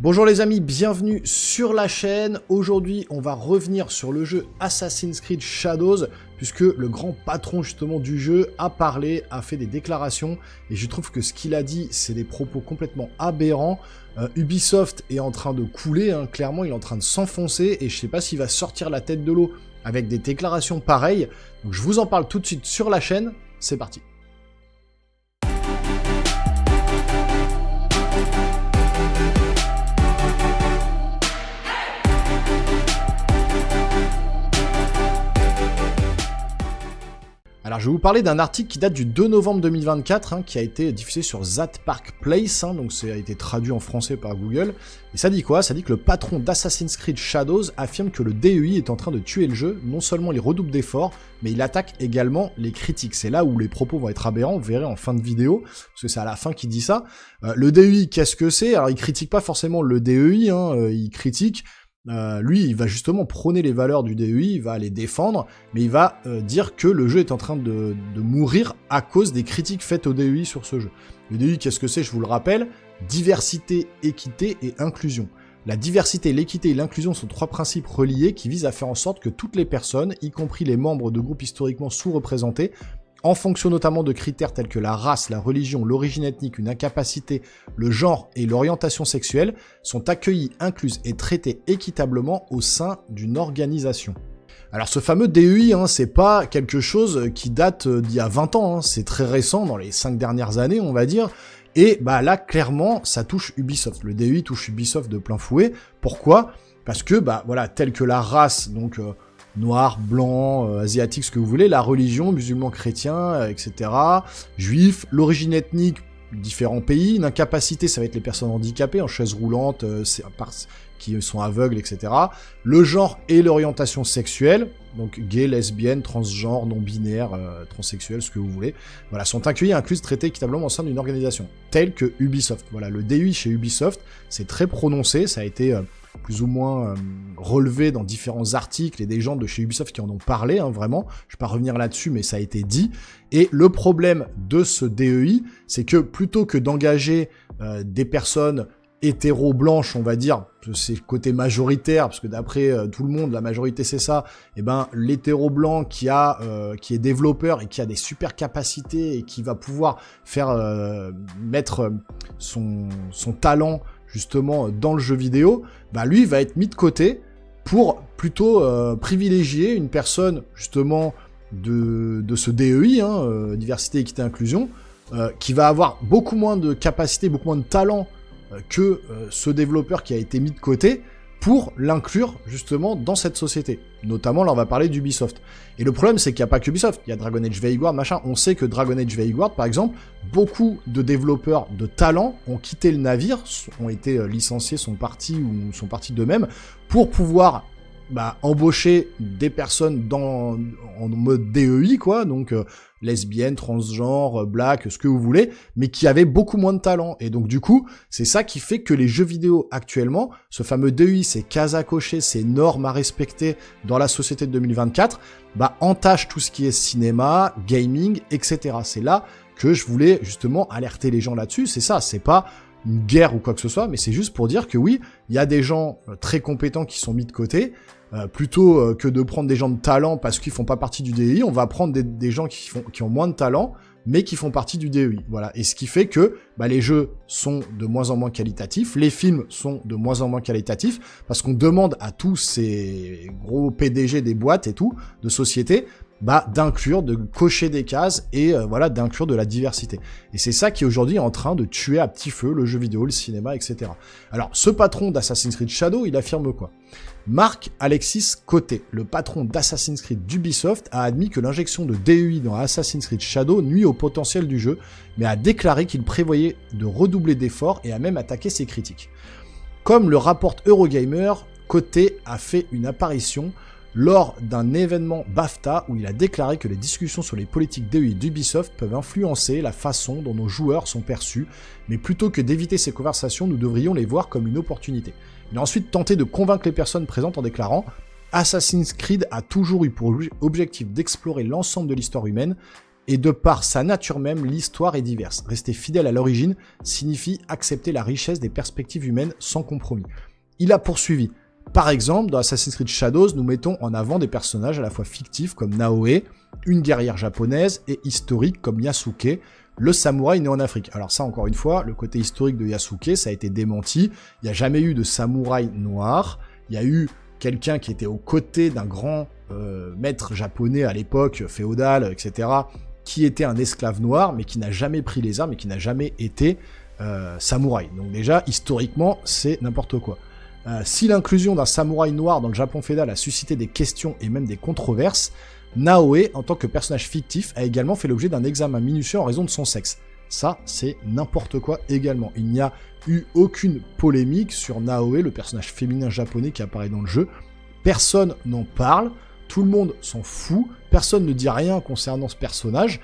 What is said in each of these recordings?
Bonjour les amis, bienvenue sur la chaîne. Aujourd'hui, on va revenir sur le jeu Assassin's Creed Shadows, puisque le grand patron justement du jeu a parlé, a fait des déclarations, et je trouve que ce qu'il a dit, c'est des propos complètement aberrants. Ubisoft est en train de couler, clairement, il est en train de s'enfoncer, et je sais pas s'il va sortir la tête de l'eau avec des déclarations pareilles. Donc je vous en parle tout de suite sur la chaîne, c'est parti. Alors je vais vous parler d'un article qui date du 2 novembre 2024, qui a été diffusé sur That Park Place, donc ça a été traduit en français par Google. Et ça dit quoi? Ça dit que le patron d'Assassin's Creed Shadows affirme que le DEI est en train de tuer le jeu. Non seulement il redouble d'efforts, mais il attaque également les critiques. C'est là où les propos vont être aberrants, vous verrez en fin de vidéo, parce que c'est à la fin qu'il dit ça. Le DEI, qu'est-ce que c'est? Alors il critique pas forcément le DEI, il critique... lui, il va justement prôner les valeurs du DEI, il va les défendre, mais il va dire que le jeu est en train de mourir à cause des critiques faites au DEI sur ce jeu. Le DEI, qu'est-ce que c'est? Je vous le rappelle, diversité, équité et inclusion. La diversité, l'équité et l'inclusion sont trois principes reliés qui visent à faire en sorte que toutes les personnes, y compris les membres de groupes historiquement sous-représentés, en fonction notamment de critères tels que la race, la religion, l'origine ethnique, une incapacité, le genre et l'orientation sexuelle, sont accueillis, incluses et traités équitablement au sein d'une organisation. Alors ce fameux DEI, c'est pas quelque chose qui date d'il y a 20 ans, c'est très récent, dans les 5 dernières années on va dire, et bah là clairement ça touche Ubisoft, le DEI touche Ubisoft de plein fouet. Pourquoi? Parce que bah voilà, tel que la race, donc... noir, blanc, asiatique, ce que vous voulez, la religion, musulman, chrétien, etc., juif, l'origine ethnique, différents pays, une incapacité, ça va être les personnes handicapées, en chaise roulante, qui sont aveugles, etc., le genre et l'orientation sexuelle, donc gay, lesbienne, transgenre, non-binaire, transsexuel, ce que vous voulez, voilà, sont accueillis, inclus, traités équitablement au sein d'une organisation, telle que Ubisoft. Voilà, le DEI chez Ubisoft, c'est très prononcé, ça a été... plus ou moins relevé dans différents articles et des gens de chez Ubisoft qui en ont parlé, vraiment. Je vais pas revenir là-dessus, mais ça a été dit. Et le problème de ce DEI, c'est que plutôt que d'engager des personnes hétéro-blanches, on va dire, c'est le côté majoritaire, parce que d'après tout le monde, la majorité c'est ça, et ben l'hétéro-blanc qui est développeur et qui a des super capacités et qui va pouvoir faire mettre son talent justement dans le jeu vidéo, bah lui va être mis de côté pour plutôt privilégier une personne justement de ce DEI, diversité, équité, inclusion, qui va avoir beaucoup moins de capacité, beaucoup moins de talent que ce développeur qui a été mis de côté pour l'inclure justement dans cette société. Notamment, là on va parler d'Ubisoft. Et le problème c'est qu'il n'y a pas qu'Ubisoft, il y a Dragon Age Vanguard, machin. On sait que Dragon Age Vanguard, par exemple, beaucoup de développeurs de talent ont quitté le navire, ont été licenciés, sont partis d'eux-mêmes, pour pouvoir embaucher des personnes en mode DEI, quoi, donc lesbienne, transgenre, black, ce que vous voulez, mais qui avaient beaucoup moins de talent. Et donc du coup, c'est ça qui fait que les jeux vidéo actuellement, ce fameux DEI, ces cases à cocher, ces normes à respecter dans la société de 2024, entachent tout ce qui est cinéma, gaming, etc. C'est là que je voulais justement alerter les gens là-dessus, c'est ça, c'est pas une guerre ou quoi que ce soit, mais c'est juste pour dire que oui, il y a des gens très compétents qui sont mis de côté, plutôt que de prendre des gens de talent parce qu'ils font pas partie du DEI, on va prendre des gens qui ont moins de talent, mais qui font partie du DEI, voilà. Et ce qui fait que les jeux sont de moins en moins qualitatifs, les films sont de moins en moins qualitatifs, parce qu'on demande à tous ces gros PDG des boîtes et tout, de sociétés, d'inclure, de cocher des cases et voilà, d'inclure de la diversité. Et c'est ça qui aujourd'hui est en train de tuer à petit feu le jeu vidéo, le cinéma, etc. Alors, ce patron d'Assassin's Creed Shadow, il affirme quoi? Marc Alexis Côté, le patron d'Assassin's Creed d'Ubisoft, a admis que l'injection de DEI dans Assassin's Creed Shadow nuit au potentiel du jeu, mais a déclaré qu'il prévoyait de redoubler d'efforts et a même attaqué ses critiques. Comme le rapporte Eurogamer, Côté a fait une apparition lors d'un événement BAFTA où il a déclaré que les discussions sur les politiques DEI d'Ubisoft peuvent influencer la façon dont nos joueurs sont perçus, mais plutôt que d'éviter ces conversations, nous devrions les voir comme une opportunité. Il a ensuite tenté de convaincre les personnes présentes en déclarant « Assassin's Creed a toujours eu pour objectif d'explorer l'ensemble de l'histoire humaine et de par sa nature même, l'histoire est diverse. Rester fidèle à l'origine signifie accepter la richesse des perspectives humaines sans compromis. Il a poursuivi. Par exemple, dans Assassin's Creed Shadows, nous mettons en avant des personnages à la fois fictifs comme Naoe, une guerrière japonaise, et historiques comme Yasuke, le samouraï né en Afrique. Alors ça, encore une fois, le côté historique de Yasuke, ça a été démenti. Il n'y a jamais eu de samouraï noir. Il y a eu quelqu'un qui était aux côtés d'un grand maître japonais à l'époque, féodal, etc., qui était un esclave noir, mais qui n'a jamais pris les armes et qui n'a jamais été samouraï. Donc déjà, historiquement, c'est n'importe quoi. Si l'inclusion d'un samouraï noir dans le Japon féodal a suscité des questions et même des controverses, Naoe, en tant que personnage fictif, a également fait l'objet d'un examen minutieux en raison de son sexe. Ça, c'est n'importe quoi également. Il n'y a eu aucune polémique sur Naoe, le personnage féminin japonais qui apparaît dans le jeu. Personne n'en parle, tout le monde s'en fout, personne ne dit rien concernant ce personnage.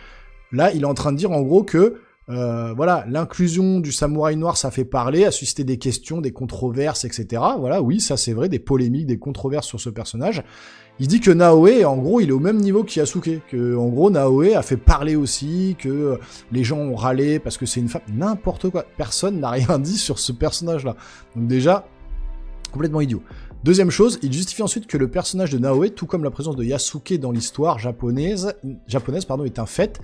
Là, il est en train de dire en gros que voilà, l'inclusion du samouraï noir, ça fait parler, a suscité des questions, des controverses, etc. Voilà, oui, ça c'est vrai, des polémiques, des controverses sur ce personnage. Il dit que Naoe, en gros, il est au même niveau qu'Yasuke, que en gros Naoe a fait parler aussi, que les gens ont râlé parce que c'est une femme, n'importe quoi. Personne n'a rien dit sur ce personnage-là. Donc déjà, complètement idiot. Deuxième chose, il justifie ensuite que le personnage de Naoe, tout comme la présence de Yasuke dans l'histoire japonaise, est un fait.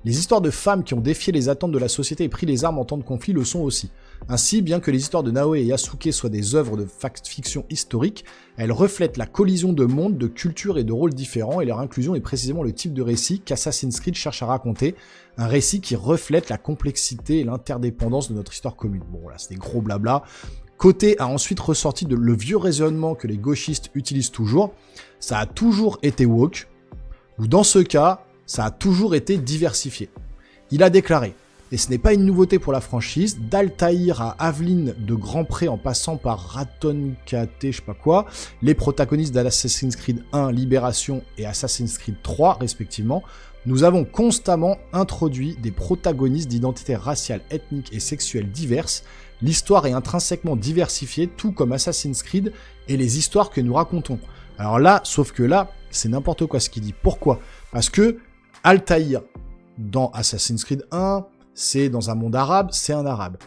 Les histoires de femmes qui ont défié les attentes de la société et pris les armes en temps de conflit le sont aussi. Ainsi, bien que les histoires de Naoe et Yasuke soient des œuvres de fiction historique, elles reflètent la collision de mondes, de cultures et de rôles différents, et leur inclusion est précisément le type de récit qu'Assassin's Creed cherche à raconter, un récit qui reflète la complexité et l'interdépendance de notre histoire commune. Bon voilà, c'est des gros blabla. Côté a ensuite ressorti le vieux raisonnement que les gauchistes utilisent toujours, ça a toujours été woke, ou dans ce cas, ça a toujours été diversifié. Il a déclaré, et ce n'est pas une nouveauté pour la franchise, d'Altaïr à Aveline de Grandpré en passant par Raton KT, je sais pas quoi, les protagonistes d'Assassin's Creed 1, Libération et Assassin's Creed 3 respectivement, nous avons constamment introduit des protagonistes d'identités raciales, ethniques et sexuelles diverses. L'histoire est intrinsèquement diversifiée, tout comme Assassin's Creed et les histoires que nous racontons. Alors là, sauf que là, c'est n'importe quoi ce qu'il dit. Pourquoi ? Parce que Altaïr, dans Assassin's Creed 1, c'est dans un monde arabe, c'est un arabe.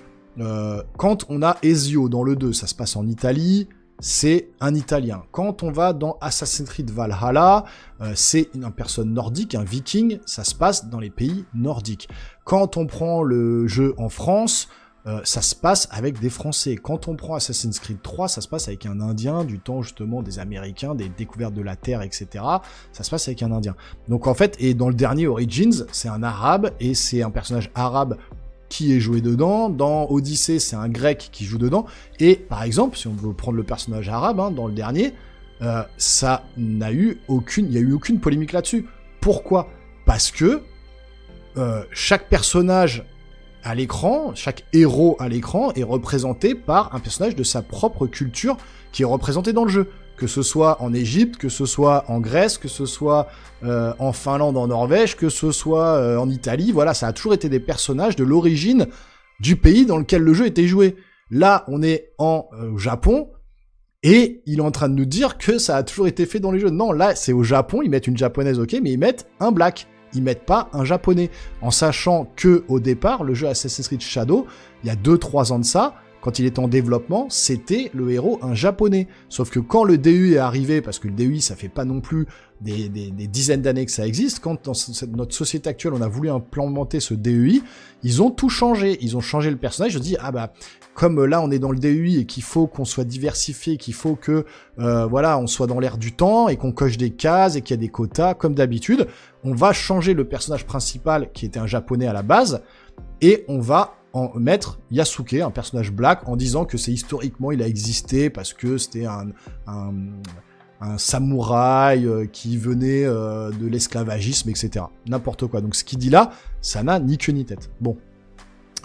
Quand on a Ezio dans le 2, ça se passe en Italie, c'est un Italien. Quand on va dans Assassin's Creed Valhalla, c'est une personne nordique, un viking, ça se passe dans les pays nordiques. Quand on prend le jeu en France, ça se passe avec des Français. Quand on prend Assassin's Creed 3, ça se passe avec un Indien, du temps justement des Américains, des découvertes de la Terre, etc. Ça se passe avec un Indien. Donc en fait, et dans le dernier Origins, c'est un Arabe, et c'est un personnage arabe qui est joué dedans. Dans Odyssey, c'est un Grec qui joue dedans. Et par exemple, si on veut prendre le personnage arabe, hein, dans le dernier, ça n'a eu aucune, il y a eu aucune polémique là-dessus. Pourquoi ? Parce que chaque personnage à l'écran, chaque héros à l'écran est représenté par un personnage de sa propre culture qui est représenté dans le jeu. Que ce soit en Égypte, que ce soit en Grèce, que ce soit en Finlande, en Norvège, que ce soit en Italie, voilà, ça a toujours été des personnages de l'origine du pays dans lequel le jeu était joué. Là, on est en Japon, et il est en train de nous dire que ça a toujours été fait dans les jeux. Non, là, c'est au Japon, ils mettent une japonaise, ok, mais ils mettent un black. Ils mettent pas un japonais, en sachant que au départ, le jeu Assassin's Creed Shadow, il y a 2-3 ans de ça, quand il était en développement, c'était le héros un japonais. Sauf que quand le DEI est arrivé, parce que le DEI, ça fait pas non plus des dizaines d'années que ça existe, quand dans notre société actuelle, on a voulu implémenter ce DEI, ils ont tout changé. Ils ont changé le personnage, ils ont dit, ah bah, comme là on est dans le DEI et qu'il faut qu'on soit diversifié, qu'il faut que voilà, on soit dans l'air du temps et qu'on coche des cases et qu'il y a des quotas, comme d'habitude, on va changer le personnage principal qui était un japonais à la base et on va en mettre Yasuke, un personnage black, en disant que c'est historiquement il a existé parce que c'était un samouraï qui venait de l'esclavagisme, etc. N'importe quoi. Donc ce qu'il dit là, ça n'a ni queue ni tête. Bon.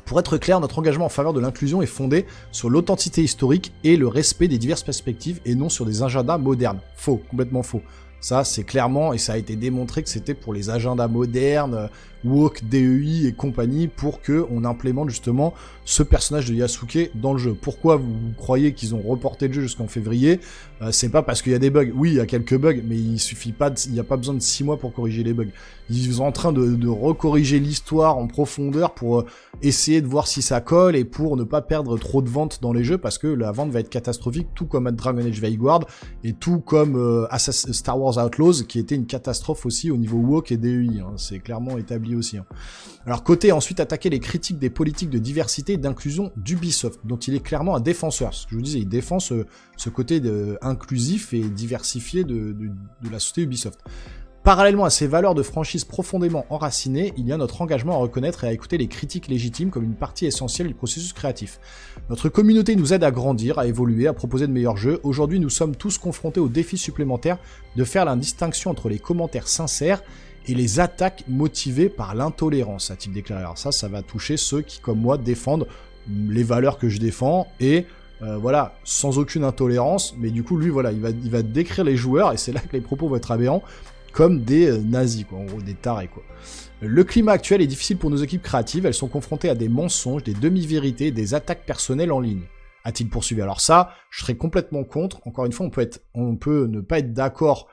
Pour être clair, notre engagement en faveur de l'inclusion est fondé sur l'authenticité historique et le respect des diverses perspectives et non sur des agendas modernes. Faux, complètement faux. Ça, c'est clairement, et ça a été démontré que c'était pour les agendas modernes, woke, DEI et compagnie pour que on implémente justement ce personnage de Yasuke dans le jeu. Pourquoi vous croyez qu'ils ont reporté le jeu jusqu'en février? C'est pas parce qu'il y a des bugs. Oui, il y a quelques bugs, mais il n'y a pas besoin de 6 mois pour corriger les bugs. Ils sont en train de recorriger l'histoire en profondeur pour essayer de voir si ça colle et pour ne pas perdre trop de ventes dans les jeux parce que la vente va être catastrophique, tout comme Dragon Age Vanguard et tout comme Star Wars Outlaws qui était une catastrophe aussi au niveau woke et DEI. Hein. C'est clairement établi aussi. Hein. Alors côté ensuite attaquer les critiques des politiques de diversité et d'inclusion d'Ubisoft, dont il est clairement un défenseur. Ce que je vous disais, il défend ce côté inclusif et diversifié de la société Ubisoft. Parallèlement à ces valeurs de franchise profondément enracinées, il y a notre engagement à reconnaître et à écouter les critiques légitimes comme une partie essentielle du processus créatif. Notre communauté nous aide à grandir, à évoluer, à proposer de meilleurs jeux. Aujourd'hui, nous sommes tous confrontés au défi supplémentaire de faire la distinction entre les commentaires sincères et les attaques motivées par l'intolérance, a-t-il déclaré. Alors ça va toucher ceux qui, comme moi, défendent les valeurs que je défends et voilà, sans aucune intolérance, mais du coup, lui, voilà, il va décrire les joueurs, et c'est là que les propos vont être aberrants, comme des nazis, quoi, en gros, des tarés, quoi. Le climat actuel est difficile pour nos équipes créatives, elles sont confrontées à des mensonges, des demi-vérités, des attaques personnelles en ligne, a-t-il poursuivi. Alors ça, je serais complètement contre, encore une fois, on peut ne pas être d'accord.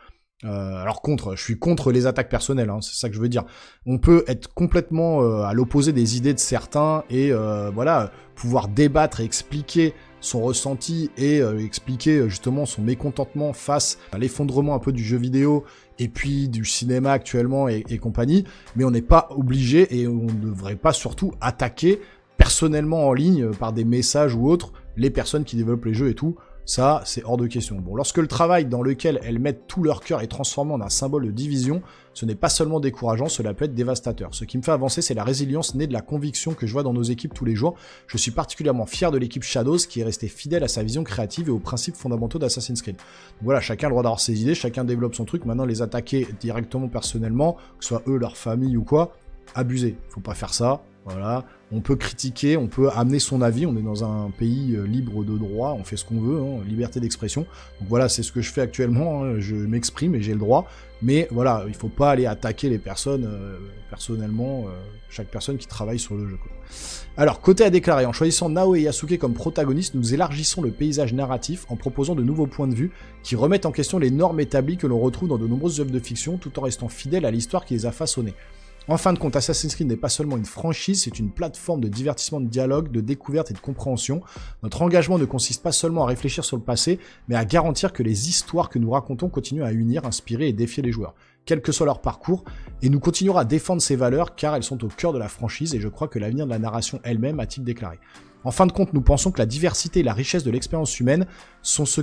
Je suis contre les attaques personnelles, hein, c'est ça que je veux dire. On peut être complètement à l'opposé des idées de certains et voilà, pouvoir débattre et expliquer son ressenti et expliquer justement son mécontentement face à l'effondrement un peu du jeu vidéo et puis du cinéma actuellement et compagnie, mais on n'est pas obligé et on ne devrait pas surtout attaquer personnellement en ligne par des messages ou autres les personnes qui développent les jeux et tout. Ça, c'est hors de question. Bon, lorsque le travail dans lequel elles mettent tout leur cœur est transformé en un symbole de division, ce n'est pas seulement décourageant, cela peut être dévastateur. Ce qui me fait avancer, c'est la résilience née de la conviction que je vois dans nos équipes tous les jours. Je suis particulièrement fier de l'équipe Shadows qui est restée fidèle à sa vision créative et aux principes fondamentaux d'Assassin's Creed. Donc voilà, chacun a le droit d'avoir ses idées, chacun développe son truc. Maintenant, les attaquer directement personnellement, que ce soit eux, leur famille ou quoi, abusé. Faut pas faire ça. Voilà, on peut critiquer, on peut amener son avis, on est dans un pays libre de droit, on fait ce qu'on veut, hein, liberté d'expression. Donc voilà, c'est ce que je fais actuellement, hein, je m'exprime et j'ai le droit, mais voilà, il faut pas aller attaquer les personnes personnellement, chaque personne qui travaille sur le jeu, quoi. Alors, côté à déclarer, en choisissant Nao et Yasuke comme protagonistes, nous élargissons le paysage narratif en proposant de nouveaux points de vue qui remettent en question les normes établies que l'on retrouve dans de nombreuses œuvres de fiction tout en restant fidèles à l'histoire qui les a façonnées. En fin de compte, Assassin's Creed n'est pas seulement une franchise, c'est une plateforme de divertissement, de dialogue, de découverte et de compréhension. Notre engagement ne consiste pas seulement à réfléchir sur le passé, mais à garantir que les histoires que nous racontons continuent à unir, inspirer et défier les joueurs, quel que soit leur parcours, et nous continuerons à défendre ces valeurs car elles sont au cœur de la franchise et je crois que l'avenir de la narration elle-même, a-t-il déclaré. En fin de compte, nous pensons que la diversité et la richesse de l'expérience humaine sont ce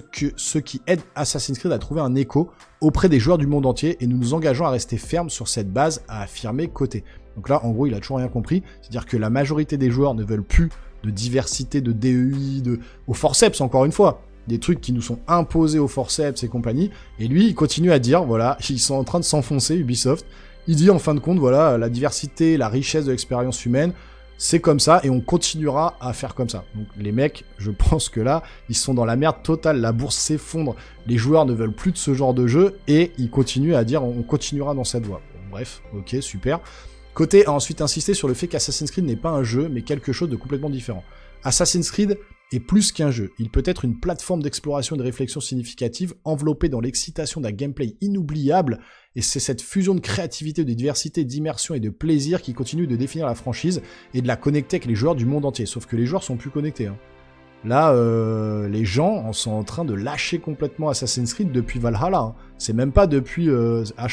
qui aident Assassin's Creed à trouver un écho auprès des joueurs du monde entier et nous nous engageons à rester fermes sur cette base, a affirmé Côté. Donc là, en gros, il a toujours rien compris, c'est-à-dire que la majorité des joueurs ne veulent plus de diversité, de DEI, au forceps, encore une fois, des trucs qui nous sont imposés au forceps et compagnie, et lui, il continue à dire, voilà, ils sont en train de s'enfoncer, Ubisoft, il dit en fin de compte, voilà, la diversité, la richesse de l'expérience humaine, c'est comme ça et on continuera à faire comme ça. Donc les mecs, je pense que là, ils sont dans la merde totale, la bourse s'effondre, les joueurs ne veulent plus de ce genre de jeu et ils continuent à dire on continuera dans cette voie. Bon, bref, ok, super. Côté a ensuite insisté sur le fait qu'Assassin's Creed n'est pas un jeu mais quelque chose de complètement différent. Assassin's Creed est plus qu'un jeu, il peut être une plateforme d'exploration et de réflexion significative enveloppée dans l'excitation d'un gameplay inoubliable et c'est cette fusion de créativité, de diversité, d'immersion et de plaisir qui continue de définir la franchise et de la connecter avec les joueurs du monde entier, sauf que les joueurs sont plus connectés, hein. Là, les gens sont en train de lâcher complètement Assassin's Creed depuis Valhalla, hein. C'est même pas depuis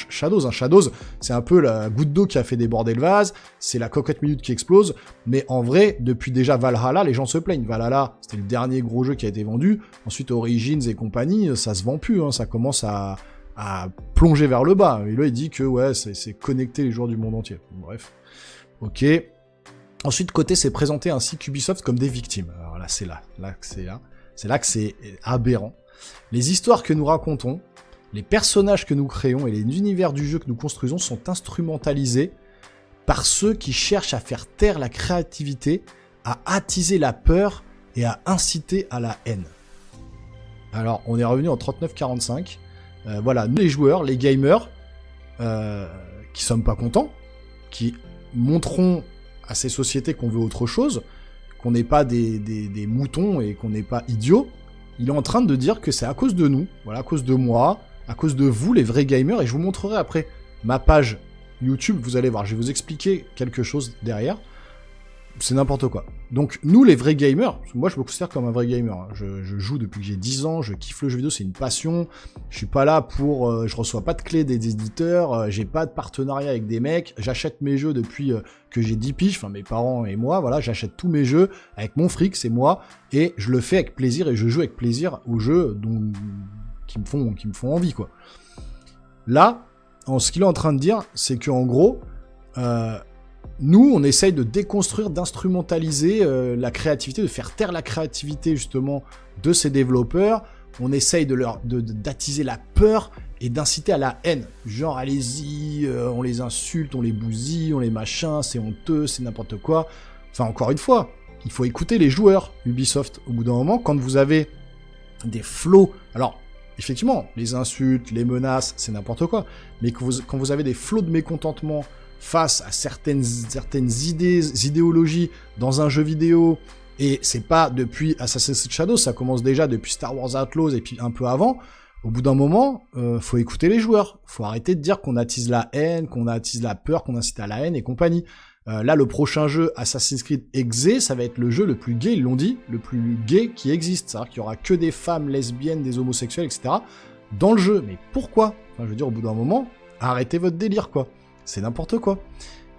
Shadows, hein. Shadows, c'est un peu la goutte d'eau qui a fait déborder le vase, c'est la cocotte minute qui explose, mais en vrai, depuis déjà Valhalla, les gens se plaignent. Valhalla, c'était le dernier gros jeu qui a été vendu, ensuite Origins et compagnie, ça se vend plus, hein. Ça commence à plonger vers le bas, et là il dit que ouais, c'est connecter les joueurs du monde entier. Bref, ok. Ensuite, Côté s'est présenté ainsi qu'Ubisoft comme des victimes. Alors là, c'est là que c'est aberrant. Les histoires que nous racontons, les personnages que nous créons et les univers du jeu que nous construisons sont instrumentalisés par ceux qui cherchent à faire taire la créativité, à attiser la peur et à inciter à la haine. Alors, on est revenu en 39-45. Voilà, nous les joueurs, les gamers, qui sommes pas contents, qui montrons à ces sociétés qu'on veut autre chose, qu'on n'est pas des moutons et qu'on n'est pas idiots, il est en train de dire que c'est à cause de nous, voilà, à cause de moi, à cause de vous, les vrais gamers, et je vous montrerai après ma page YouTube, vous allez voir, je vais vous expliquer quelque chose derrière. C'est n'importe quoi. Donc, nous, les vrais gamers, moi, je me considère comme un vrai gamer. Hein. Je joue depuis que j'ai 10 ans, je kiffe le jeu vidéo, c'est une passion. Je suis pas là pour... je reçois pas de clés des éditeurs, j'ai pas de partenariat avec des mecs. J'achète mes jeux depuis que j'ai 10 piges, enfin, mes parents et moi, voilà, j'achète tous mes jeux avec mon fric, c'est moi, et je le fais avec plaisir, et je joue avec plaisir aux jeux qui me font envie, quoi. Là, ce qu'il est en train de dire, c'est qu'en gros... nous, on essaye de déconstruire, d'instrumentaliser la créativité, de faire taire la créativité justement de ces développeurs. On essaye d'attiser la peur et d'inciter à la haine. Genre, allez-y, on les insulte, on les bousille, on les machin, c'est honteux, c'est n'importe quoi. Enfin, encore une fois, il faut écouter les joueurs Ubisoft. Au bout d'un moment, quand vous avez des flots... Alors, effectivement, les insultes, les menaces, c'est n'importe quoi. Mais quand vous avez des flots de mécontentement... face à certaines idéologies dans un jeu vidéo, et c'est pas depuis Assassin's Creed Shadows, ça commence déjà depuis Star Wars Outlaws et puis un peu avant, au bout d'un moment, faut écouter les joueurs, faut arrêter de dire qu'on attise la haine, qu'on attise la peur, qu'on incite à la haine et compagnie. Là, le prochain jeu, Assassin's Creed Exe, ça va être le jeu le plus gay, ils l'ont dit, le plus gay qui existe, c'est-à-dire qu'il y aura que des femmes lesbiennes, des homosexuels, etc. dans le jeu. Mais pourquoi ? Enfin, je veux dire, au bout d'un moment, arrêtez votre délire, quoi. C'est n'importe quoi.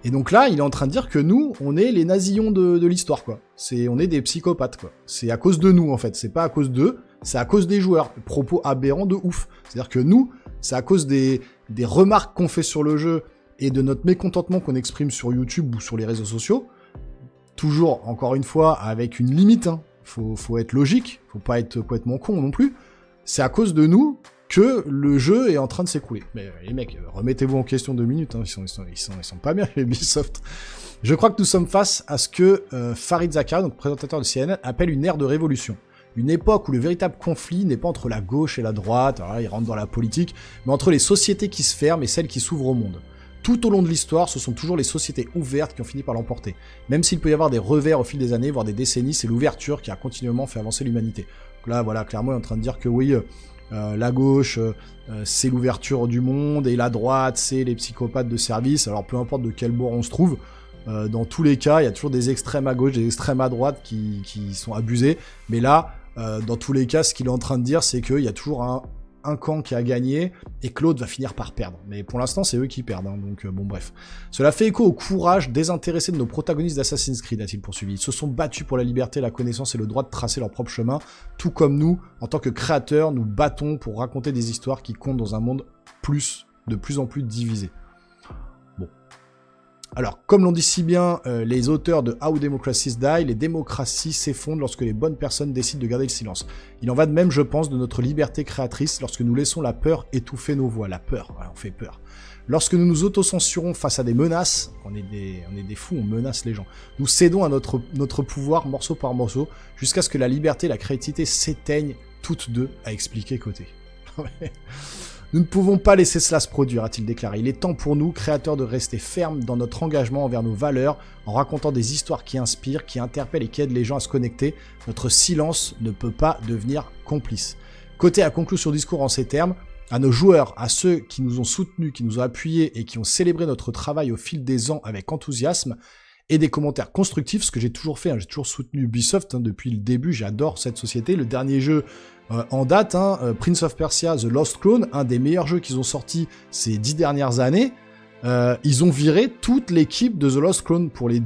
Et donc là, il est en train de dire que nous, on est les nazillons de l'histoire, quoi. On est des psychopathes, quoi. C'est à cause de nous, en fait. C'est pas à cause d'eux, c'est à cause des joueurs. Propos aberrants de ouf. C'est-à-dire que nous, c'est à cause des remarques qu'on fait sur le jeu et de notre mécontentement qu'on exprime sur YouTube ou sur les réseaux sociaux. Toujours, encore une fois, avec une limite, hein. Faut être logique, faut pas être complètement con non plus. C'est à cause de nous que le jeu est en train de s'écrouler. Mais les mecs, remettez-vous en question 2 minutes, hein. ils sont pas bien, les Ubisoft. Je crois que nous sommes face à ce que Farid Zakari, donc présentateur de CNN, appelle une ère de révolution. Une époque où le véritable conflit n'est pas entre la gauche et la droite, alors là, il rentre dans la politique, mais entre les sociétés qui se ferment et celles qui s'ouvrent au monde. Tout au long de l'histoire, ce sont toujours les sociétés ouvertes qui ont fini par l'emporter. Même s'il peut y avoir des revers au fil des années, voire des décennies, c'est l'ouverture qui a continuellement fait avancer l'humanité. Donc là, voilà, clairement, il est en train de dire que oui... la gauche, c'est l'ouverture du monde, et la droite, c'est les psychopathes de service. Alors peu importe de quel bord on se trouve, dans tous les cas, il y a toujours des extrêmes à gauche, des extrêmes à droite qui sont abusés. Mais là, dans tous les cas, ce qu'il est en train de dire, c'est qu'il y a toujours un camp qui a gagné, et que l'autre va finir par perdre. Mais pour l'instant, c'est eux qui perdent, hein, donc bon bref. Cela fait écho au courage désintéressé de nos protagonistes d'Assassin's Creed, a-t-il poursuivi. Ils se sont battus pour la liberté, la connaissance et le droit de tracer leur propre chemin, tout comme nous, en tant que créateurs, nous battons pour raconter des histoires qui comptent dans un monde de plus en plus divisé. Bon. Alors, comme l'ont dit si bien les auteurs de How Democracies Die, les démocraties s'effondrent lorsque les bonnes personnes décident de garder le silence. Il en va de même, je pense, de notre liberté créatrice lorsque nous laissons la peur étouffer nos voix. La peur, ouais, on fait peur. Lorsque nous nous autocensurons face à des menaces, on est des fous, on menace les gens. Nous cédons à notre pouvoir morceau par morceau, jusqu'à ce que la liberté et la créativité s'éteignent toutes deux, a expliqué Côté. Nous ne pouvons pas laisser cela se produire, a-t-il déclaré. Il est temps pour nous, créateurs, de rester fermes dans notre engagement envers nos valeurs, en racontant des histoires qui inspirent, qui interpellent et qui aident les gens à se connecter. Notre silence ne peut pas devenir complice. Côté a conclu son discours en ces termes. À nos joueurs, à ceux qui nous ont soutenus, qui nous ont appuyés et qui ont célébré notre travail au fil des ans avec enthousiasme, et des commentaires constructifs, ce que j'ai toujours fait, hein. J'ai toujours soutenu Ubisoft depuis le début, j'adore cette société. Le dernier jeu en date, Prince of Persia The Lost Crown, un des meilleurs jeux qu'ils ont sortis ces 10 dernières années, ils ont viré toute l'équipe de The Lost Crown pour les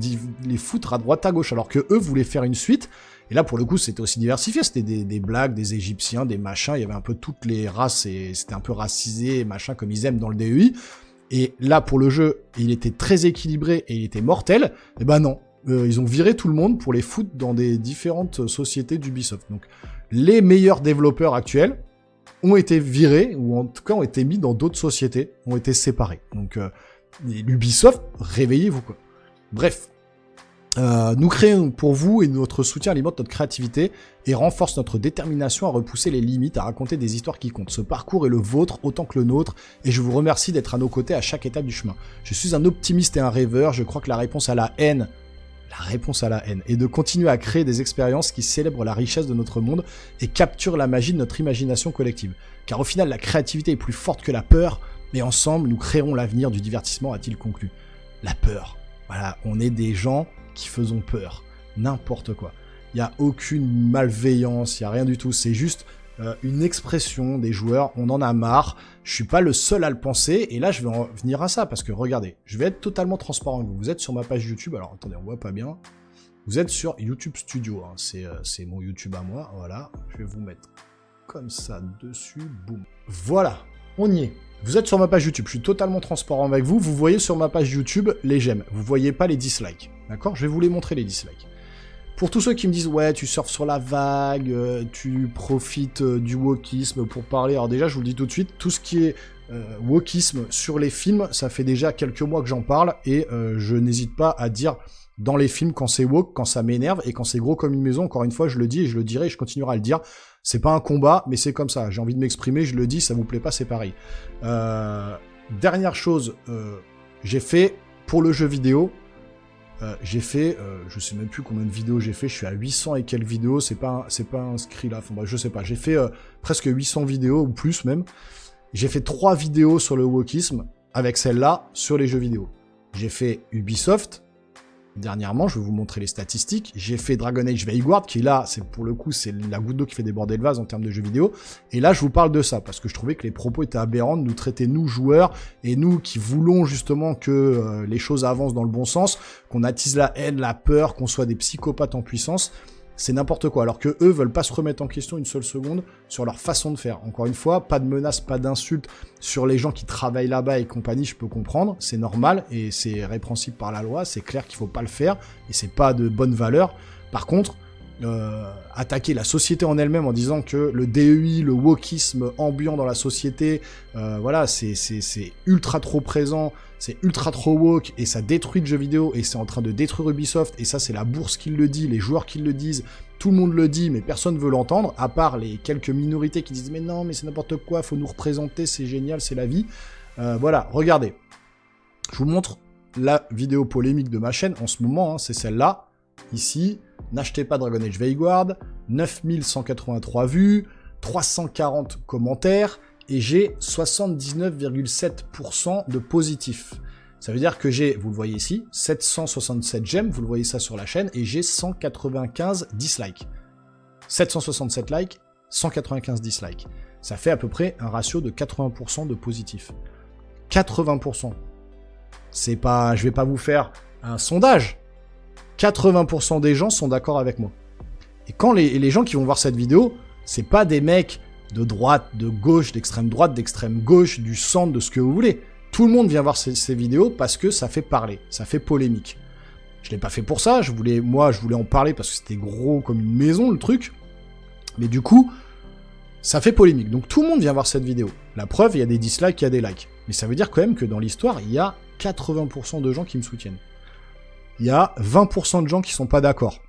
foutre à droite à gauche, alors que eux voulaient faire une suite. Et là, pour le coup, c'était aussi diversifié. C'était des blagues, des Égyptiens, des machins. Il y avait un peu toutes les races et c'était un peu racisé, machin, comme ils aiment dans le DEI. Et là, pour le jeu, il était très équilibré et il était mortel. Et ben non, ils ont viré tout le monde pour les foutre dans des différentes sociétés d'Ubisoft. Donc, les meilleurs développeurs actuels ont été virés, ou en tout cas ont été mis dans d'autres sociétés, ont été séparés. Donc, l'Ubisoft, réveillez-vous, quoi. Bref. Nous créons pour vous et notre soutien alimente notre créativité et renforce notre détermination à repousser les limites, à raconter des histoires qui comptent. Ce parcours est le vôtre autant que le nôtre et je vous remercie d'être à nos côtés à chaque étape du chemin. Je suis un optimiste et un rêveur, je crois que la réponse à la haine est de continuer à créer des expériences qui célèbrent la richesse de notre monde et capturent la magie de notre imagination collective. Car au final, la créativité est plus forte que la peur, mais ensemble, nous créerons l'avenir du divertissement, a-t-il conclu. La peur. Voilà, on est des gens qui faisons peur. N'importe quoi. Il n'y a aucune malveillance, il n'y a rien du tout. C'est juste une expression des joueurs. On en a marre. Je suis pas le seul à le penser. Et là, je vais en venir à ça. Parce que regardez, je vais être totalement transparent avec vous. Vous êtes sur ma page YouTube. Alors, attendez, on voit pas bien. Vous êtes sur YouTube Studio. Hein. C'est mon YouTube à moi. Voilà. Je vais vous mettre comme ça dessus. Boum. Voilà. On y est. Vous êtes sur ma page YouTube, je suis totalement transparent avec vous. Vous voyez sur ma page YouTube les j'aime. Vous voyez pas les dislikes. D'accord? Je vais vous les montrer, les dislikes. Pour tous ceux qui me disent, ouais, tu surfes sur la vague, tu profites du wokisme pour parler. Alors déjà, je vous le dis tout de suite, tout ce qui est wokisme sur les films, ça fait déjà quelques mois que j'en parle. Et je n'hésite pas à dire dans les films quand c'est woke, quand ça m'énerve et quand c'est gros comme une maison. Encore une fois, je le dis et je le dirai et je continuerai à le dire. C'est pas un combat, mais c'est comme ça. J'ai envie de m'exprimer, je le dis, ça vous plaît pas, c'est pareil. Dernière chose, j'ai fait, pour le jeu vidéo, j'ai fait, je sais même plus combien de vidéos j'ai fait, je suis à 800 et quelques vidéos, c'est pas inscrit là, enfin, bref, je sais pas, j'ai fait presque 800 vidéos, ou plus même. J'ai fait 3 vidéos sur le wokisme, avec celle-là, sur les jeux vidéo. J'ai fait Ubisoft, dernièrement, je vais vous montrer les statistiques. J'ai fait Dragon Age Vanguard, qui là, c'est pour le coup, c'est la goutte d'eau qui fait déborder le vase en termes de jeux vidéo. Et là, je vous parle de ça, parce que je trouvais que les propos étaient aberrants de nous traiter, nous, joueurs, et nous qui voulons justement que les choses avancent dans le bon sens, qu'on attise la haine, la peur, qu'on soit des psychopathes en puissance. C'est n'importe quoi, alors que eux veulent pas se remettre en question une seule seconde sur leur façon de faire. Encore une fois, pas de menaces, pas d'insultes sur les gens qui travaillent là-bas et compagnie, je peux comprendre, c'est normal et c'est répréhensible par la loi, c'est clair qu'il faut pas le faire et c'est pas de bonne valeur. Par contre, attaquer la société en elle-même en disant que le DEI, le wokisme ambiant dans la société, voilà, c'est ultra trop présent, c'est ultra trop woke, et ça détruit le jeu vidéo, et c'est en train de détruire Ubisoft, et ça c'est la bourse qui le dit, les joueurs qui le disent, tout le monde le dit, mais personne veut l'entendre, à part les quelques minorités qui disent « mais non, mais c'est n'importe quoi, faut nous représenter, c'est génial, c'est la vie ». Voilà, regardez, je vous montre la vidéo polémique de ma chaîne en ce moment, hein, c'est celle-là, ici, n'achetez pas Dragon Age Vanguard, 9183 vues, 340 commentaires, et j'ai 79,7% de positifs. Ça veut dire que j'ai, vous le voyez ici, 767 j'aime, vous le voyez ça sur la chaîne, et j'ai 195 dislikes. 767 likes, 195 dislikes. Ça fait à peu près un ratio de 80% de positifs. 80%. C'est pas, je vais pas vous faire un sondage. 80% des gens sont d'accord avec moi. Et quand les gens qui vont voir cette vidéo, c'est pas des mecs de droite, de gauche, d'extrême droite, d'extrême gauche, du centre, de ce que vous voulez. Tout le monde vient voir ces vidéos parce que ça fait parler, ça fait polémique. Je l'ai pas fait pour ça, je voulais en parler parce que c'était gros comme une maison le truc. Mais du coup, ça fait polémique. Donc tout le monde vient voir cette vidéo. La preuve, il y a des dislikes, il y a des likes. Mais ça veut dire quand même que dans l'histoire, il y a 80% de gens qui me soutiennent. Il y a 20% de gens qui sont pas d'accord.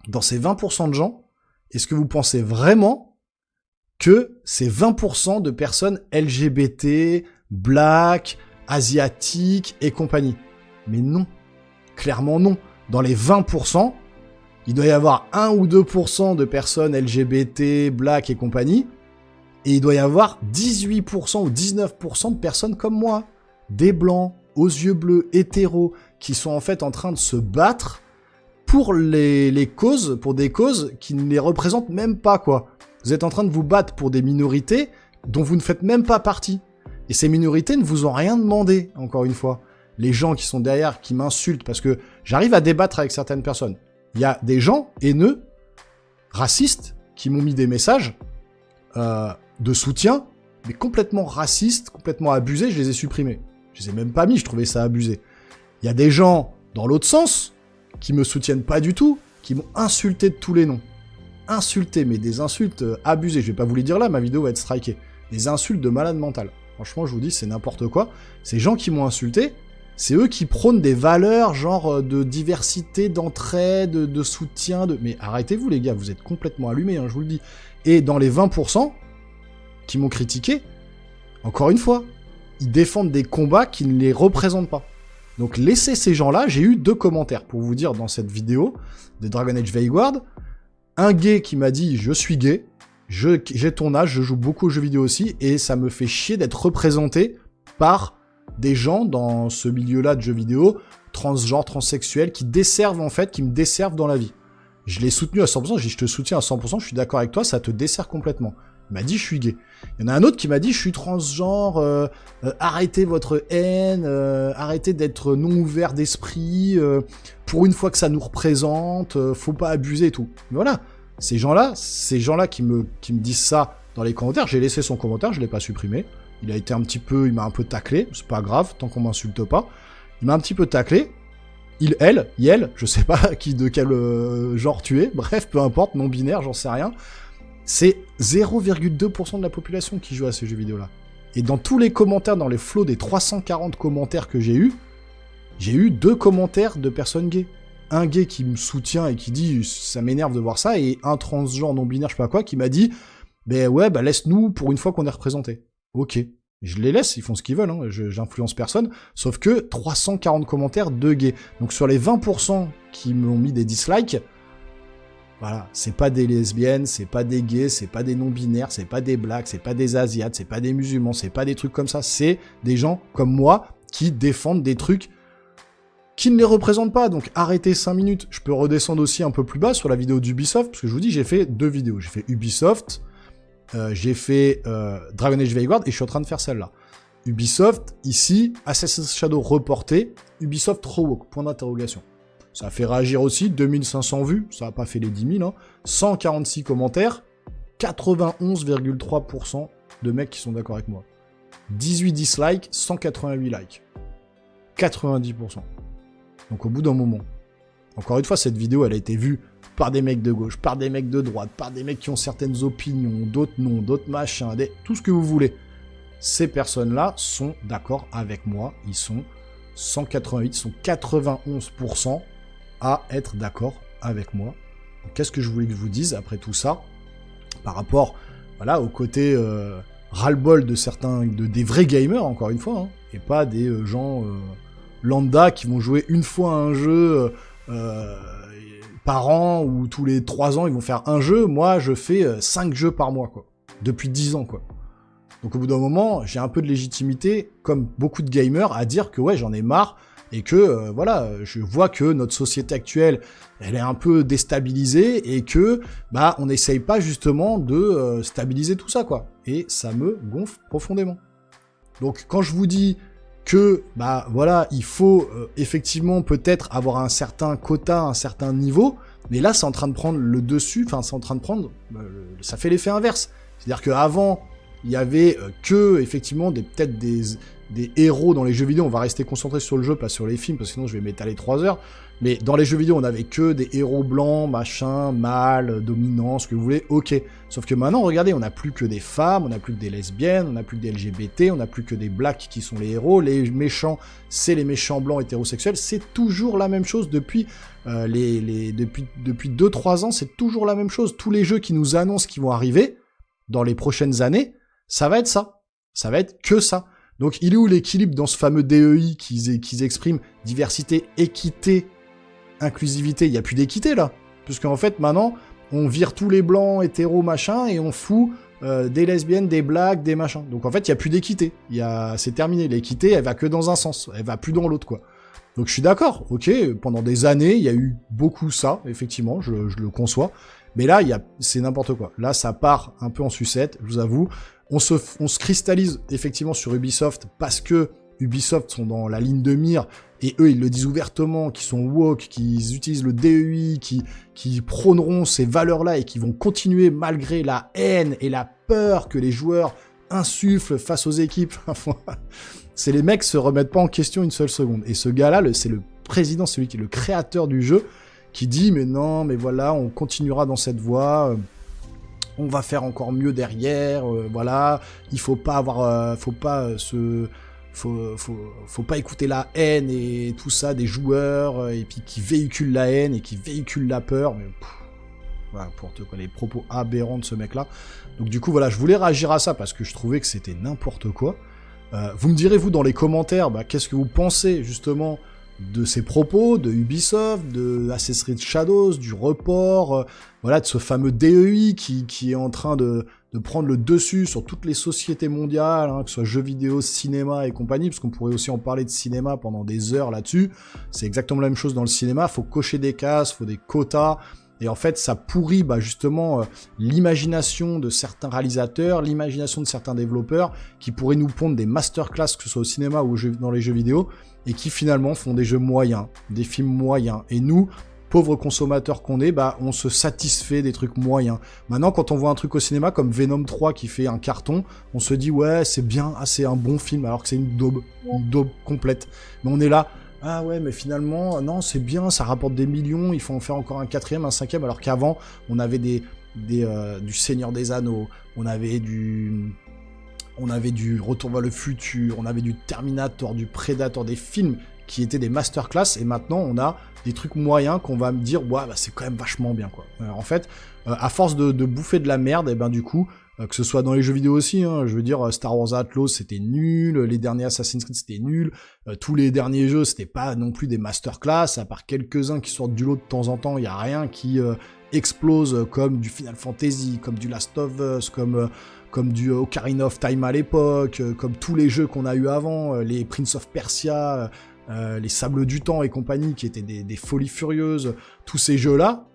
Dans ces 20% de gens, est-ce que vous pensez vraiment que c'est 20% de personnes LGBT, black, asiatiques et compagnie? Mais non. Clairement non. Dans les 20%, il doit y avoir 1 ou 2% de personnes LGBT, black et compagnie, et il doit y avoir 18% ou 19% de personnes comme moi, des blancs, aux yeux bleus, hétéros, qui sont en fait en train de se battre pour les causes, pour des causes qui ne les représentent même pas, quoi. Vous êtes en train de vous battre pour des minorités dont vous ne faites même pas partie. Et ces minorités ne vous ont rien demandé, encore une fois. Les gens qui sont derrière, qui m'insultent, parce que j'arrive à débattre avec certaines personnes. Il y a des gens haineux, racistes, qui m'ont mis des messages de soutien, mais complètement racistes, complètement abusés, je les ai supprimés. Je les ai même pas mis, je trouvais ça abusé. Il y a des gens, dans l'autre sens, qui me soutiennent pas du tout, qui m'ont insulté de tous les noms. Insulté, mais des insultes abusées. Je vais pas vous les dire là, ma vidéo va être strikée. Des insultes de malade mental. Franchement, je vous dis, c'est n'importe quoi. Ces gens qui m'ont insulté, C'est eux qui prônent des valeurs genre de diversité, d'entraide, de soutien, Mais arrêtez-vous les gars, vous êtes complètement allumés, hein, je vous le dis. Et dans les 20% qui m'ont critiqué, encore une fois, ils défendent des combats qui ne les représentent pas. Donc laissez ces gens-là, j'ai eu 2 commentaires pour vous dire dans cette vidéo de Dragon Age Vanguard. Un gay qui m'a dit « Je suis gay, j'ai ton âge, je joue beaucoup aux jeux vidéo aussi, et ça me fait chier d'être représenté par des gens dans ce milieu-là de jeux vidéo, transgenres, transsexuels, qui me desservent dans la vie. » Je l'ai soutenu à 100%, j'ai dit « Je te soutiens à 100%, je suis d'accord avec toi, ça te dessert complètement. » Il m'a dit « Je suis gay. » Il y en a un autre qui m'a dit « Je suis transgenre, arrêtez votre haine, arrêtez d'être non ouvert d'esprit, pour une fois que ça nous représente, faut pas abuser et tout. » Mais voilà, ces gens-là qui me disent ça dans les commentaires, j'ai laissé son commentaire, je l'ai pas supprimé. Il m'a un peu taclé, c'est pas grave, tant qu'on m'insulte pas. Il m'a un petit peu taclé. Elle, je sais pas de quel genre tu es, bref, peu importe, non-binaire, j'en sais rien. C'est 0,2% de la population qui joue à ces jeux vidéo-là. Et dans tous les commentaires, dans les flots des 340 commentaires que j'ai eu 2 commentaires de personnes gays. Un gay qui me soutient et qui dit « ça m'énerve de voir ça », et un transgenre non-binaire, je sais pas quoi, qui m'a dit « ben ouais, bah laisse-nous pour une fois qu'on est représenté ». Ok, je les laisse, ils font ce qu'ils veulent, hein, j'influence personne, sauf que 340 commentaires de gays. Donc sur les 20% qui m'ont mis des dislikes, voilà, c'est pas des lesbiennes, c'est pas des gays, c'est pas des non-binaires, c'est pas des blacks, c'est pas des asiates, c'est pas des musulmans, c'est pas des trucs comme ça, c'est des gens comme moi qui défendent des trucs qui ne les représentent pas. Donc arrêtez 5 minutes. Je peux redescendre aussi un peu plus bas sur la vidéo d'Ubisoft, parce que je vous dis, j'ai fait 2 vidéos. J'ai fait Ubisoft, j'ai fait Dragon Age Vanguard, et je suis en train de faire celle-là. Ubisoft, ici, Assassin's Shadow reporté, Ubisoft Rowoke, point d'interrogation. Ça a fait réagir aussi, 2500 vues, ça n'a pas fait les 10 000, hein. 146 commentaires, 91,3% de mecs qui sont d'accord avec moi. 18 dislikes, 188 likes. 90%. Donc au bout d'un moment, encore une fois, cette vidéo, elle a été vue par des mecs de gauche, par des mecs de droite, par des mecs qui ont certaines opinions, d'autres non, d'autres machins, tout ce que vous voulez. Ces personnes-là sont d'accord avec moi, ils sont 188, ils sont 91% à être d'accord avec moi. Qu'est-ce que je voulais que je vous dise après tout ça, par rapport, voilà, au côté ras-le-bol de certains, des vrais gamers, encore une fois, hein, et pas des gens lambda qui vont jouer une fois à un jeu par an, ou tous les 3 ans ils vont faire un jeu. Moi je fais 5 jeux par mois, quoi, depuis 10 ans, quoi. Donc au bout d'un moment, j'ai un peu de légitimité, comme beaucoup de gamers, à dire que ouais, j'en ai marre, et que, voilà, je vois que notre société actuelle, elle est un peu déstabilisée, et que, bah, on n'essaye pas justement de stabiliser tout ça, quoi. Et ça me gonfle profondément. Donc quand je vous dis que, bah, voilà, il faut effectivement peut-être avoir un certain quota, un certain niveau, mais là, c'est en train de prendre le dessus, enfin, c'est en train de prendre, ça fait l'effet inverse. C'est-à-dire qu'avant, il y avait que, effectivement, peut-être des héros dans les jeux vidéo. On va rester concentré sur le jeu, pas sur les films, parce que sinon je vais m'étaler 3 heures. Mais dans les jeux vidéo, on avait que des héros blancs, machin, mâles, dominants, ce que vous voulez, ok. Sauf que maintenant, regardez, on n'a plus que des femmes, on n'a plus que des lesbiennes, on n'a plus que des LGBT, on n'a plus que des blacks qui sont les héros. Les méchants, c'est les méchants blancs hétérosexuels. C'est toujours la même chose depuis 2-3 ans, c'est toujours la même chose. Tous les jeux qui nous annoncent qu'ils vont arriver dans les prochaines années, ça va être ça. Ça va être que ça. Donc, il est où l'équilibre dans ce fameux DEI qu'ils expriment diversité, équité, inclusivité? Il n'y a plus d'équité, là. Puisqu'en fait, maintenant, on vire tous les blancs, hétéros, machin, et on fout des lesbiennes, des blacks, des machins. Donc, en fait, il n'y a plus d'équité. C'est terminé. L'équité, elle va que dans un sens. Elle va plus dans l'autre, quoi. Donc, je suis d'accord. Ok, pendant des années, il y a eu beaucoup ça, effectivement, je le conçois. Mais là, c'est n'importe quoi. Là, ça part un peu en sucette, je vous avoue. On se cristallise effectivement sur Ubisoft parce que Ubisoft sont dans la ligne de mire, et eux, ils le disent ouvertement, qu'ils sont woke, qu'ils utilisent le DEI, qui prôneront ces valeurs-là et qui vont continuer malgré la haine et la peur que les joueurs insufflent face aux équipes. C'est les mecs se remettent pas en question une seule seconde. Et ce gars-là, c'est le président, celui qui est le créateur du jeu, qui dit « mais non, mais voilà, on continuera dans cette voie, on va faire encore mieux derrière, voilà, il faut pas avoir, faut pas écouter la haine et tout ça des joueurs, et puis qui véhiculent la haine et qui véhiculent la peur, mais voilà, n'importe quoi, les propos aberrants de ce mec-là. Donc du coup, voilà, je voulais réagir à ça parce que je trouvais que c'était n'importe quoi. Vous me direz, vous, dans les commentaires, qu'est-ce que vous pensez, justement, de ces propos, de Ubisoft, de Assassin's Creed Shadows, du report, voilà, de ce fameux DEI qui est en train de prendre le dessus sur toutes les sociétés mondiales, hein, que ce soit jeux vidéo, cinéma et compagnie, parce qu'on pourrait aussi en parler de cinéma pendant des heures là-dessus. C'est exactement la même chose dans le cinéma, faut cocher des cases, faut des quotas, et en fait, ça pourrit justement l'imagination de certains réalisateurs, l'imagination de certains développeurs qui pourraient nous pondre des masterclass, que ce soit au cinéma ou dans les jeux vidéo, et qui finalement font des jeux moyens, des films moyens. Et nous, pauvres consommateurs qu'on est, on se satisfait des trucs moyens. Maintenant, quand on voit un truc au cinéma comme Venom 3 qui fait un carton, on se dit ouais, c'est bien, c'est un bon film, alors que c'est une daube complète. Mais on est là... Ah ouais, mais finalement, non, c'est bien, ça rapporte des millions, il faut en faire encore un 4e, un 5e, alors qu'avant, on avait du Seigneur des Anneaux, on avait du Retour vers le futur, on avait du Terminator, du Predator, des films qui étaient des masterclass, et maintenant, on a des trucs moyens qu'on va me dire, ouais, c'est quand même vachement bien, quoi. En fait, à force de bouffer de la merde, et du coup, que ce soit dans les jeux vidéo aussi, hein, je veux dire, Star Wars Outlaws c'était nul, les derniers Assassin's Creed c'était nul, tous les derniers jeux c'était pas non plus des masterclass, à part quelques-uns qui sortent du lot de temps en temps, il y a rien qui explose comme du Final Fantasy, comme du Last of Us, comme du Ocarina of Time à l'époque, comme tous les jeux qu'on a eu avant, les Prince of Persia, les Sables du Temps et compagnie qui étaient des folies furieuses, tous ces jeux-là,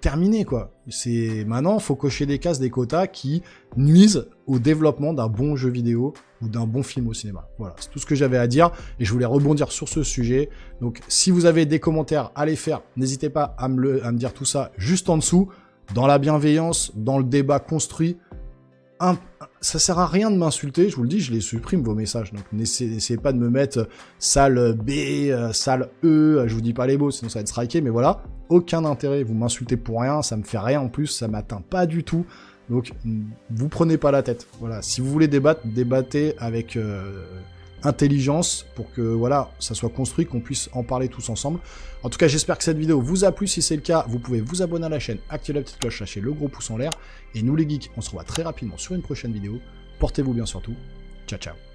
terminé, quoi. Maintenant, faut cocher des cases, des quotas qui nuisent au développement d'un bon jeu vidéo ou d'un bon film au cinéma. Voilà, c'est tout ce que j'avais à dire et je voulais rebondir sur ce sujet. Donc, si vous avez des commentaires à les faire, n'hésitez pas à me dire tout ça juste en dessous, dans la bienveillance, dans le débat construit. Ça sert à rien de m'insulter, je vous le dis, je les supprime vos messages, donc n'essayez pas de me mettre salle B, salle E, je vous dis pas les mots, sinon ça va être striké, mais voilà, aucun intérêt, vous m'insultez pour rien, ça me fait rien en plus, ça m'atteint pas du tout, donc vous prenez pas la tête, voilà, si vous voulez débattre, débattez avec intelligence pour que voilà, ça soit construit, qu'on puisse en parler tous ensemble. En tout cas, j'espère que cette vidéo vous a plu. Si c'est le cas, vous pouvez vous abonner à la chaîne, activer la petite cloche, lâcher le gros pouce en l'air. Et nous les geeks, on se revoit très rapidement sur une prochaine vidéo. Portez-vous bien surtout. Ciao, ciao.